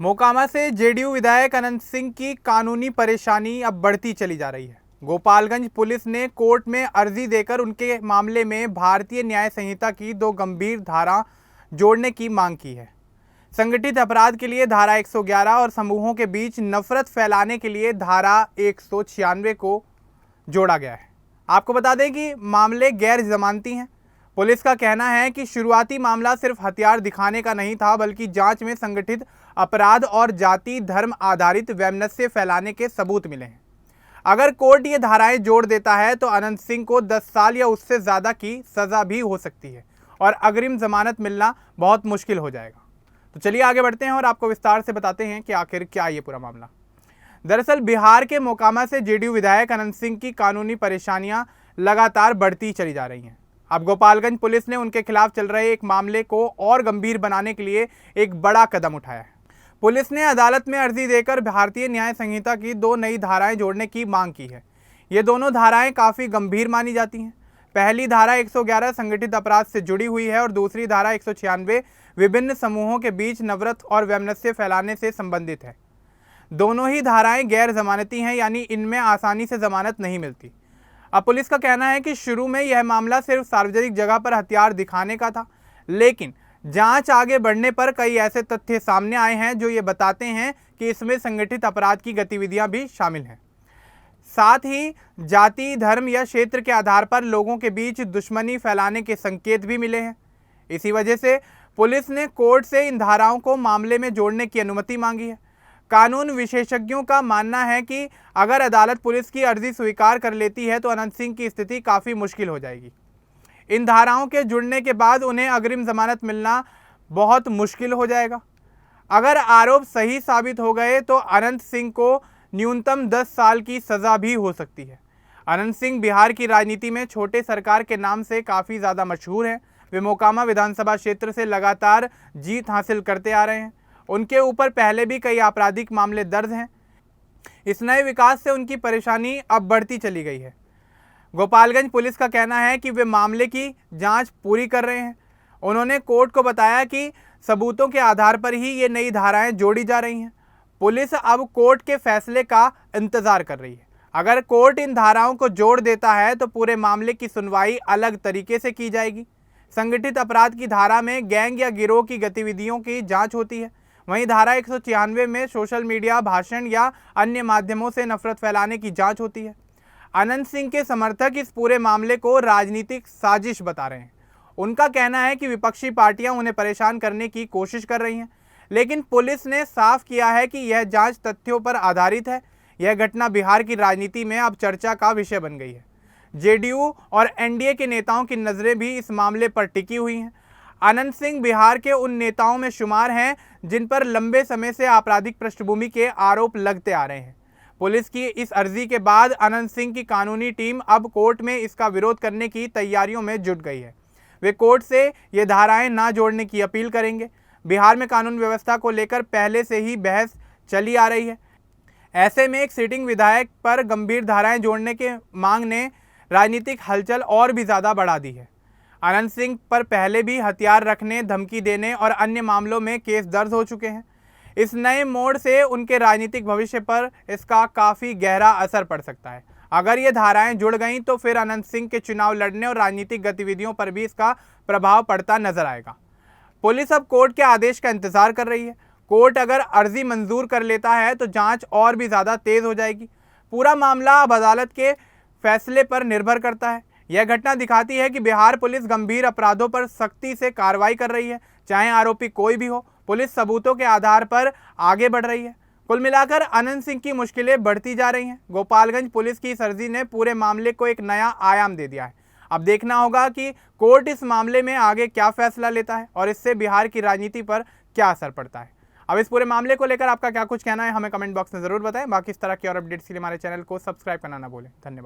मोकामा से जेडीयू विधायक अनंत सिंह की कानूनी परेशानी अब बढ़ती चली जा रही है। गोपालगंज पुलिस ने कोर्ट में अर्जी देकर उनके मामले में भारतीय न्याय संहिता की 2 गंभीर धारा जोड़ने की मांग की है। संगठित अपराध के लिए धारा 111 और समूहों के बीच नफरत फैलाने के लिए धारा 196 को जोड़ा गया है। आपको बता दें कि मामले गैर जमानती हैं। पुलिस का कहना है कि शुरुआती मामला सिर्फ हथियार दिखाने का नहीं था, बल्कि जांच में संगठित अपराध और जाति धर्म आधारित वैमनस्य फैलाने के सबूत मिले हैं। अगर कोर्ट ये धाराएं जोड़ देता है तो अनंत सिंह को 10 साल या उससे ज़्यादा की सज़ा भी हो सकती है और अग्रिम जमानत मिलना बहुत मुश्किल हो जाएगा। तो चलिए आगे बढ़ते हैं और आपको विस्तार से बताते हैं कि आखिर क्या ये पूरा मामला। दरअसल बिहार के मोकामा से जेडीयू विधायक अनंत सिंह की कानूनी परेशानियां लगातार बढ़ती चली जा रही हैं। अब गोपालगंज पुलिस ने उनके खिलाफ चल रहे एक मामले को और गंभीर बनाने के लिए एक बड़ा कदम उठाया है। पुलिस ने अदालत में अर्जी देकर भारतीय न्याय संहिता की 2 नई धाराएं जोड़ने की मांग की है। ये दोनों धाराएं काफ़ी गंभीर मानी जाती हैं। पहली धारा 111 संगठित अपराध से जुड़ी हुई है और दूसरी धारा 196 विभिन्न समूहों के बीच नफरत और वैमनस्य फैलाने से संबंधित है। दोनों ही धाराएं गैर जमानती हैं, यानी इनमें आसानी से जमानत नहीं मिलती। अब पुलिस का कहना है कि शुरू में यह मामला सिर्फ सार्वजनिक जगह पर हथियार दिखाने का था, लेकिन जांच आगे बढ़ने पर कई ऐसे तथ्य सामने आए हैं जो ये बताते हैं कि इसमें संगठित अपराध की गतिविधियां भी शामिल हैं। साथ ही जाति धर्म या क्षेत्र के आधार पर लोगों के बीच दुश्मनी फैलाने के संकेत भी मिले हैं। इसी वजह से पुलिस ने कोर्ट से इन धाराओं को मामले में जोड़ने की अनुमति मांगी है। कानून विशेषज्ञों का मानना है कि अगर अदालत पुलिस की अर्जी स्वीकार कर लेती है तो अनंत सिंह की स्थिति काफ़ी मुश्किल हो जाएगी। इन धाराओं के जुड़ने के बाद उन्हें अग्रिम जमानत मिलना बहुत मुश्किल हो जाएगा। अगर आरोप सही साबित हो गए तो अनंत सिंह को न्यूनतम 10 साल की सज़ा भी हो सकती है। अनंत सिंह बिहार की राजनीति में छोटे सरकार के नाम से काफ़ी ज़्यादा मशहूर हैं। वे मोकामा विधानसभा क्षेत्र से लगातार जीत हासिल करते आ रहे हैं। उनके ऊपर पहले भी कई आपराधिक मामले दर्ज हैं। इस नए विकास से उनकी परेशानी अब बढ़ती चली गई है। गोपालगंज पुलिस का कहना है कि वे मामले की जांच पूरी कर रहे हैं। उन्होंने कोर्ट को बताया कि सबूतों के आधार पर ही ये नई धाराएं जोड़ी जा रही हैं। पुलिस अब कोर्ट के फैसले का इंतज़ार कर रही है। अगर कोर्ट इन धाराओं को जोड़ देता है तो पूरे मामले की सुनवाई अलग तरीके से की जाएगी। संगठित अपराध की धारा में गैंग या गिरोह की गतिविधियों की जांच होती है। वहीं धारा 196 में सोशल मीडिया भाषण या अन्य माध्यमों से नफरत फैलाने की जांच होती है। अनंत सिंह के समर्थक इस पूरे मामले को राजनीतिक साजिश बता रहे हैं। उनका कहना है कि विपक्षी पार्टियां उन्हें परेशान करने की कोशिश कर रही हैं, लेकिन पुलिस ने साफ किया है कि यह जांच तथ्यों पर आधारित है। यह घटना बिहार की राजनीति में अब चर्चा का विषय बन गई है। जेडीयू और एनडीए के नेताओं की नज़रें भी इस मामले पर टिकी हुई हैं। अनंत सिंह बिहार के उन नेताओं में शुमार हैं जिन पर लंबे समय से आपराधिक पृष्ठभूमि के आरोप लगते आ रहे हैं। पुलिस की इस अर्जी के बाद अनंत सिंह की कानूनी टीम अब कोर्ट में इसका विरोध करने की तैयारियों में जुट गई है। वे कोर्ट से ये धाराएं ना जोड़ने की अपील करेंगे। बिहार में कानून व्यवस्था को लेकर पहले से ही बहस चली आ रही है। ऐसे में एक सिटिंग विधायक पर गंभीर धाराएं जोड़ने के मांग ने राजनीतिक हलचल और भी ज़्यादा बढ़ा दी है। अनंत सिंह पर पहले भी हथियार रखने, धमकी देने और अन्य मामलों में केस दर्ज हो चुके हैं। इस नए मोड़ से उनके राजनीतिक भविष्य पर इसका काफ़ी गहरा असर पड़ सकता है। अगर ये धाराएं जुड़ गईं तो फिर अनंत सिंह के चुनाव लड़ने और राजनीतिक गतिविधियों पर भी इसका प्रभाव पड़ता नजर आएगा। पुलिस अब कोर्ट के आदेश का इंतजार कर रही है। कोर्ट अगर अर्जी मंजूर कर लेता है तो जांच और भी ज़्यादा तेज़ हो जाएगी। पूरा मामला अब अदालत के फैसले पर निर्भर करता है। यह घटना दिखाती है कि बिहार पुलिस गंभीर अपराधों पर सख्ती से कार्रवाई कर रही है, चाहे आरोपी कोई भी हो। पुलिस सबूतों के आधार पर आगे बढ़ रही है। कुल मिलाकर अनंत सिंह की मुश्किलें बढ़ती जा रही हैं। गोपालगंज पुलिस की इस अर्जी ने पूरे मामले को एक नया आयाम दे दिया है। अब देखना होगा कि कोर्ट इस मामले में आगे क्या फैसला लेता है और इससे बिहार की राजनीति पर क्या असर पड़ता है। अब इस पूरे मामले को लेकर आपका क्या कुछ कहना है, हमें कमेंट बॉक्स में ज़रूर बताएं। बाकी इस तरह की और अपडेट्स के लिए हमारे चैनल को सब्सक्राइब करना ना भूलें। धन्यवाद।